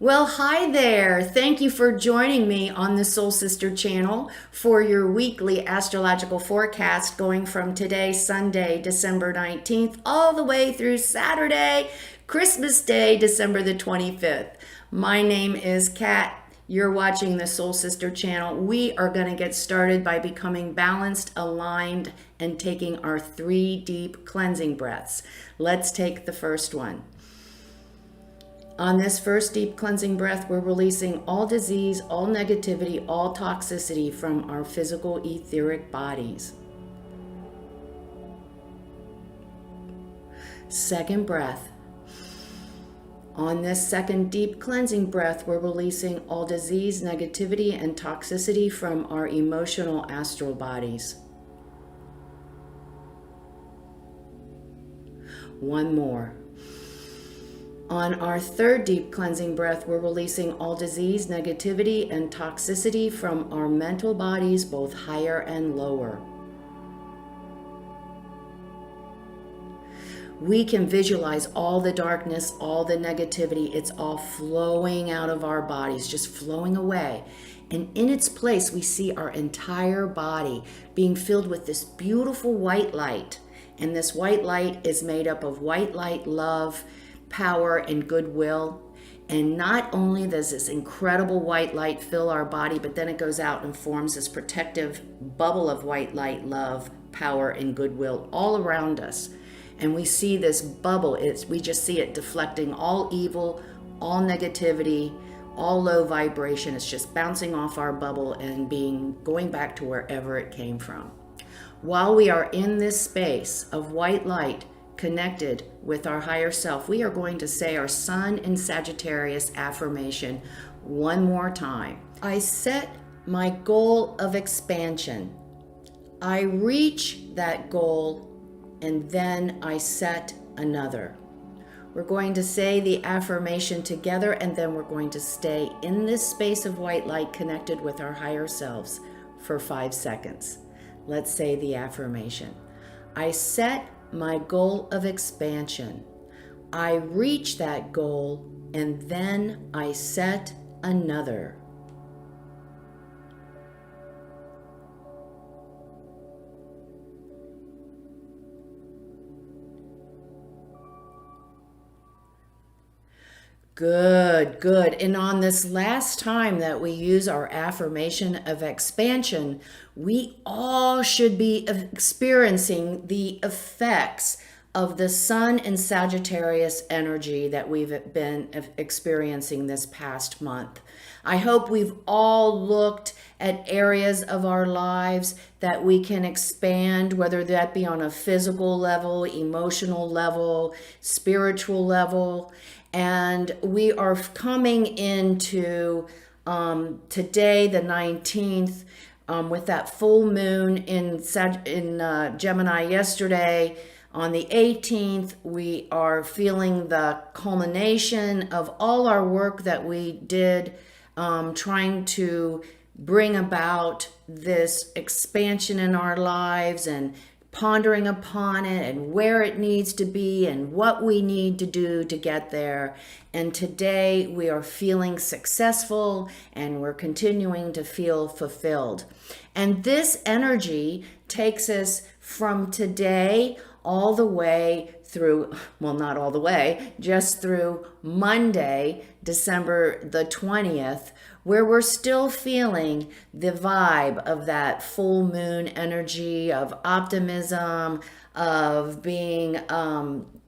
Well, hi there. Thank you for joining me on the Soul Sister channel for your weekly astrological forecast going from today, Sunday, December 19th, all the way through Saturday, Christmas Day, December the 25th. My name is Kat. You're watching the Soul Sister channel. We are going to get started by becoming balanced, aligned, and taking our 3 deep cleansing breaths. Let's take the first one. On this first deep cleansing breath, we're releasing all disease, all negativity, all toxicity from our physical etheric bodies. Second breath. On this second deep cleansing breath, we're releasing all disease, negativity, and toxicity from our emotional astral bodies. One more. On our third deep cleansing breath, we're releasing all disease, negativity, and toxicity from our mental bodies, both higher and lower. We can visualize all the darkness, all the negativity. It's all flowing out of our bodies, just flowing away. And in its place, we see our entire body being filled with this beautiful white light. And this white light is made up of white light, love, power, and goodwill. And not only does this incredible white light fill our body, but then it goes out and forms this protective bubble of white light, love, power, and goodwill all around us. And we see this bubble, we just see it deflecting all evil, all negativity, all low vibration. It's just bouncing off our bubble and going back to wherever it came from. While we are in this space of white light, connected with our higher self, we are going to say our Sun in Sagittarius affirmation one more time. I set my goal of expansion. I reach that goal, and then I set another. We're going to say the affirmation together, and then we're going to stay in this space of white light connected with our higher selves for 5 seconds. Let's say the affirmation. I set my goal of expansion. I reach that goal, and then I set another. Good, good. And on this last time that we use our affirmation of expansion, we all should be experiencing the effects of the Sun and Sagittarius energy that we've been experiencing this past month. I hope we've all looked at areas of our lives that we can expand, whether that be on a physical level, emotional level, spiritual level. And we are coming into today, the 19th, with that full moon in Gemini yesterday. On the 18th, we are feeling the culmination of all our work that we did, trying to bring about this expansion in our lives and pondering upon it and where it needs to be and what we need to do to get there. And today we are feeling successful and we're continuing to feel fulfilled. And this energy takes us from today all the way through, well, not all the way, just through Monday, December the 20th, where we're still feeling the vibe of that full moon energy of optimism, of being,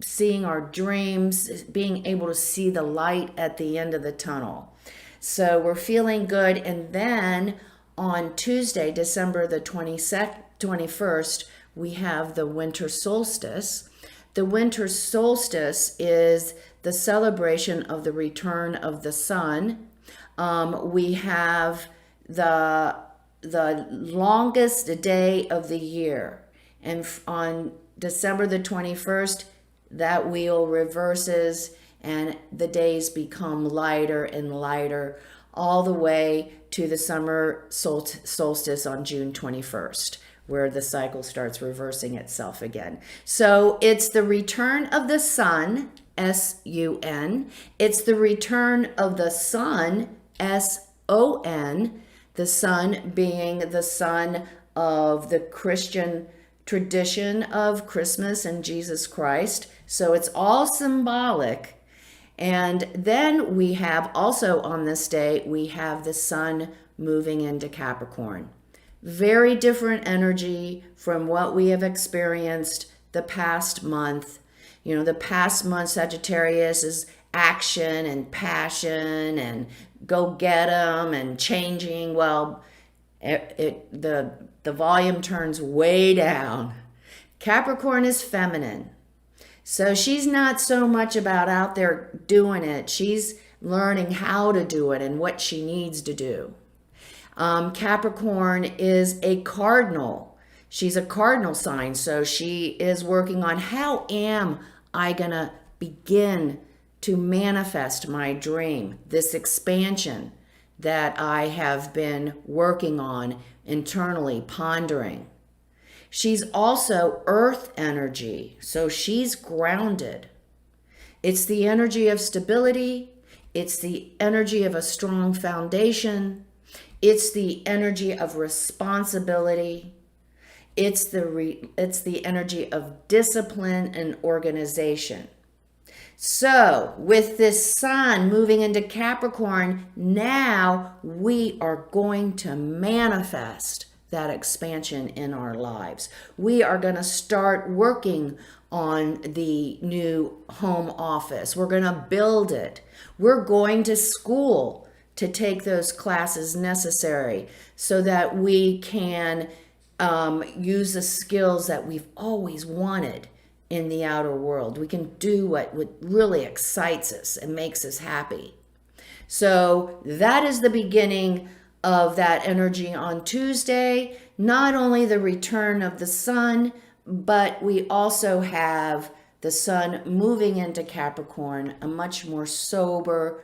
seeing our dreams, being able to see the light at the end of the tunnel. So we're feeling good. And then on Tuesday, December the 21st, we have the winter solstice. The winter solstice is the celebration of the return of the sun. We have the longest day of the year. And on December the 21st, that wheel reverses and the days become lighter and lighter all the way to the summer solstice on June 21st, where the cycle starts reversing itself again. So it's the return of the sun S-U-N. It's the return of the sun, S-O-N, the sun being the son of the Christian tradition of Christmas and Jesus Christ. So it's all symbolic. And then we have also on this day, we have the sun moving into Capricorn. Very different energy from what we have experienced the past month. You know, the past month, Sagittarius is action and passion and go get 'em and changing. Well, the volume turns way down. Capricorn is feminine. So she's not so much about out there doing it. She's learning how to do it and what she needs to do. Capricorn is a cardinal. She's a cardinal sign. So she is working on how am I going to begin to manifest my dream, this expansion that I have been working on internally, pondering. She's also earth energy, so she's grounded. It's the energy of stability. It's the energy of a strong foundation. It's the energy of responsibility. It's the energy of discipline and organization. So with this sun moving into Capricorn, now we are going to manifest that expansion in our lives. We are going to start working on the new home office. We're going to build it. We're going to school to take those classes necessary so that we can use the skills that we've always wanted in the outer world. We can do what really excites us and makes us happy. So that is the beginning of that energy on Tuesday. Not only the return of the sun, but we also have the sun moving into Capricorn, a much more sobering,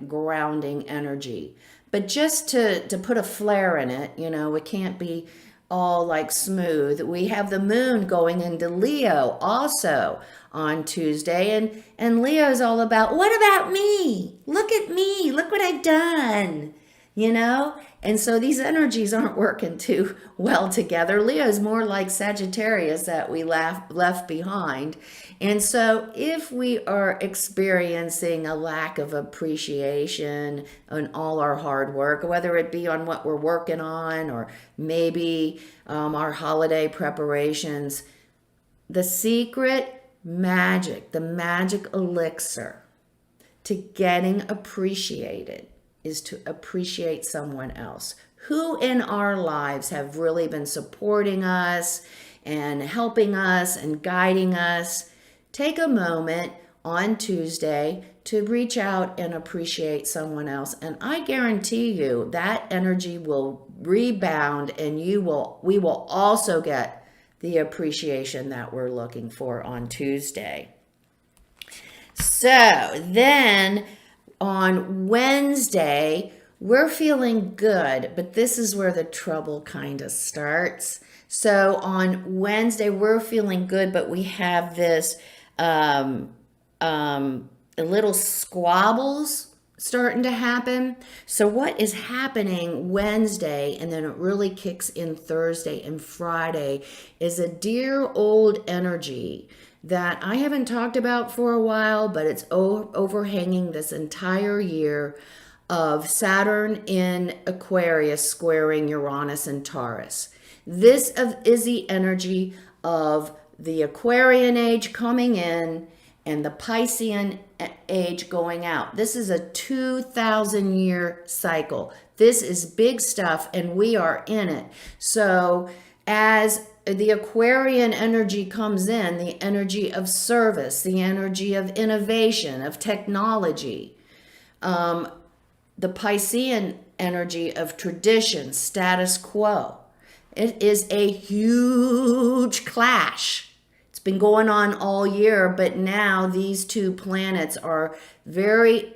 grounding energy. But just to put a flare in it, you know, it can't be all like smooth. We have the moon going into Leo also on Tuesday. And Leo is all about, what about me? Look at me. Look what I've done. You know? And so these energies aren't working too well together. Leo is more like Sagittarius that we left behind. And so if we are experiencing a lack of appreciation on all our hard work, whether it be on what we're working on or maybe our holiday preparations, the secret magic, the magic elixir to getting appreciated is to appreciate someone else. Who in our lives have really been supporting us and helping us and guiding us? Take a moment on Tuesday to reach out and appreciate someone else. And I guarantee you that energy will rebound and we will also get the appreciation that we're looking for on Tuesday. So then on Wednesday, we're feeling good, but this is where the trouble kind of starts. So on Wednesday, we're feeling good, but we have this little squabbles starting to happen. So what is happening Wednesday, and then it really kicks in Thursday and Friday, is a dear old energy that I haven't talked about for a while, but it's overhanging this entire year of Saturn in Aquarius squaring Uranus and Taurus. This is the energy of the Aquarian age coming in and the Piscean age going out. This is a 2,000-year cycle. This is big stuff, and we are in it. So as the Aquarian energy comes in, the energy of service, the energy of innovation, of technology, the Piscean energy of tradition, status quo. It is a huge clash. It's been going on all year, but now these two planets are very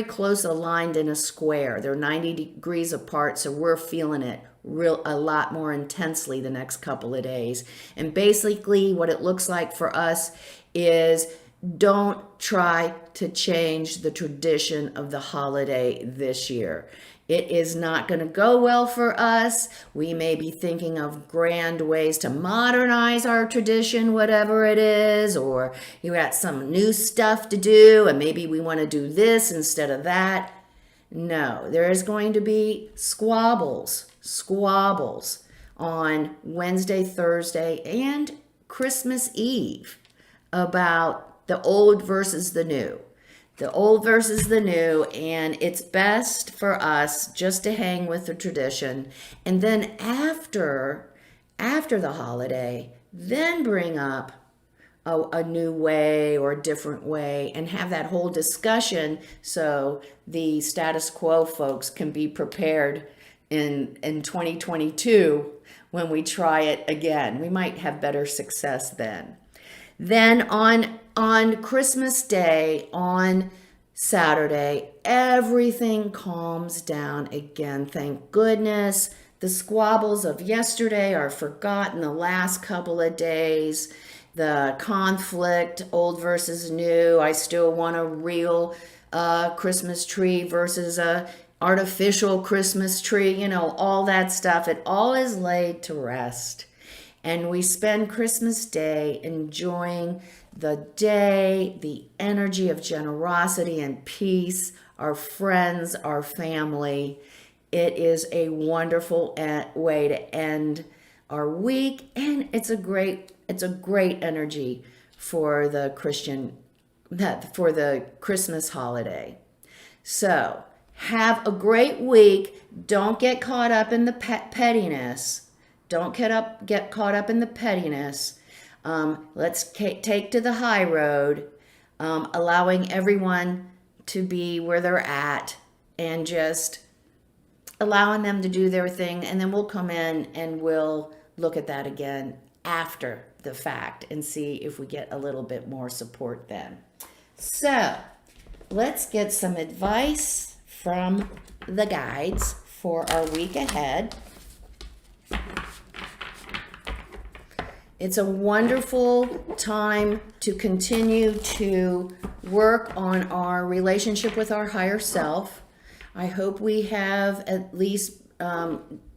close aligned in a square. They're 90 degrees apart, so we're feeling it a lot more intensely the next couple of days. And basically what it looks like for us is don't try to change the tradition of the holiday this year. It is not going to go well for us. We may be thinking of grand ways to modernize our tradition, whatever it is, or you got some new stuff to do and maybe we want to do this instead of that. No, there is going to be squabbles on Wednesday, Thursday, and Christmas Eve about the old versus the new. The old versus the new, and it's best for us just to hang with the tradition. And then after the holiday, then bring up a new way or a different way and have that whole discussion so the status quo folks can be prepared in 2022 when we try it again. We might have better success then. Then on Christmas Day, on Saturday, everything calms down again. Thank goodness. The squabbles of yesterday are forgotten the last couple of days. The conflict, old versus new. I still want a real Christmas tree versus a artificial Christmas tree. All that stuff. It all is laid to rest. And we spend Christmas Day enjoying the day, the energy of generosity and peace, our friends, our family. It is a wonderful way to end our week, and it's a great energy for the Christmas holiday. So have a great week. Don't get caught up in the pettiness. Don't get caught up in the pettiness. Let's take to the high road, allowing everyone to be where they're at and just allowing them to do their thing. And then we'll come in and we'll look at that again after the fact and see if we get a little bit more support then. So let's get some advice from the guides for our week ahead. It's a wonderful time to continue to work on our relationship with our higher self. I hope we have at least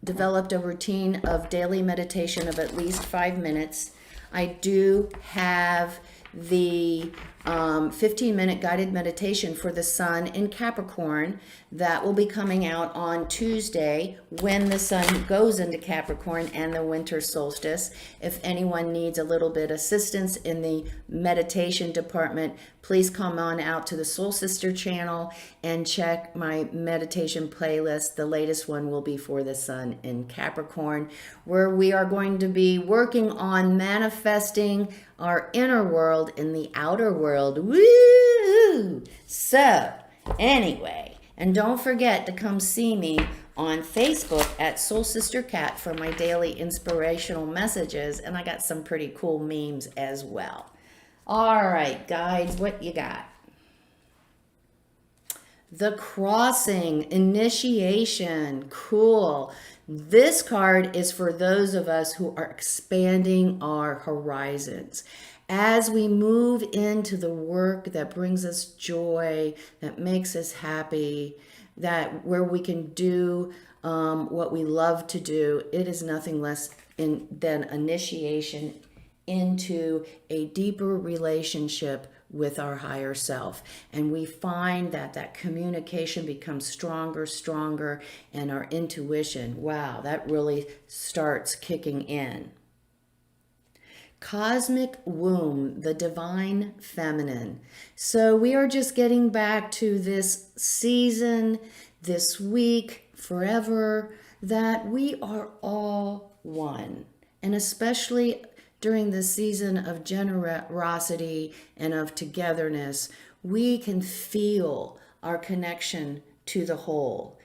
developed a routine of daily meditation of at least 5 minutes. I do have the 15-minute guided meditation for the sun in Capricorn that will be coming out on Tuesday when the sun goes into Capricorn and the winter solstice. If anyone needs a little bit of assistance in the meditation department, please come on out to the Soul Sister channel and check my meditation playlist. The latest one will be for the sun in Capricorn, where we are going to be working on manifesting our inner world in the outer world. Woo! So, anyway, and don't forget to come see me on Facebook at Soul Sister Cat for my daily inspirational messages, and I got some pretty cool memes as well. All right, guys, what you got? The Crossing, initiation, cool. This card is for those of us who are expanding our horizons. As we move into the work that brings us joy, that makes us happy, that where we can do what we love to do, it is nothing less than initiation into a deeper relationship with our higher self. And we find that communication becomes stronger, and our intuition, wow, that really starts kicking in. Cosmic womb, the divine feminine. So we are just getting back to this season, this week, forever, that we are all one. And especially during the season of generosity and of togetherness, we can feel our connection to the whole.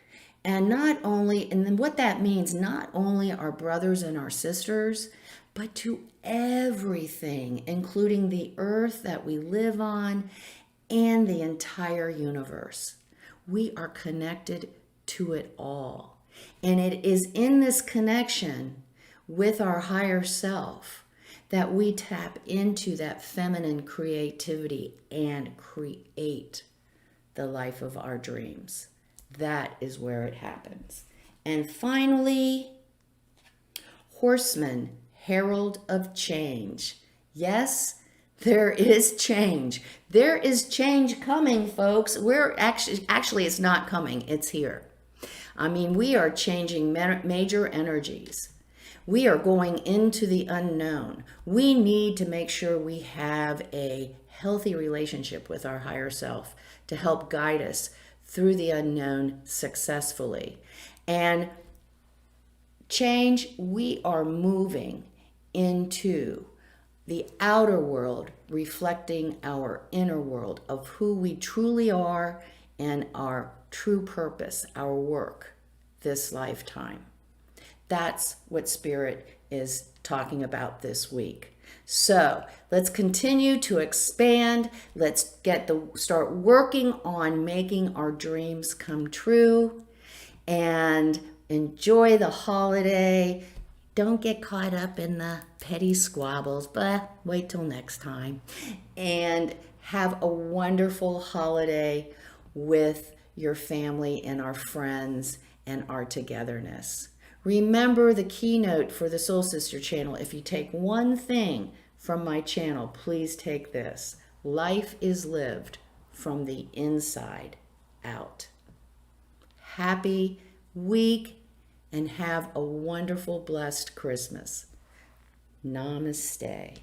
And then what that means, not only our brothers and our sisters, but to everything, including the earth that we live on and the entire universe. We are connected to it all. And it is in this connection with our higher self that we tap into that feminine creativity and create the life of our dreams. That is where it happens. And finally, Horseman, herald of change. Yes, there is change. There is change coming, folks. We're actually it's not coming. It's here. I mean, we are changing major energies. We are going into the unknown. We need to make sure we have a healthy relationship with our higher self to help guide us through the unknown successfully. And change, we are moving into the outer world, reflecting our inner world of who we truly are and our true purpose, our work this lifetime. That's what Spirit is talking about this week. So let's continue to expand. Let's start working on making our dreams come true and enjoy the holiday. Don't get caught up in the petty squabbles, but wait till next time. And have a wonderful holiday with your family and our friends and our togetherness. Remember the keynote for the Solstice channel. If you take one thing from my channel, please take this. Life is lived from the inside out. Happy week and have a wonderful, blessed Christmas. Namaste.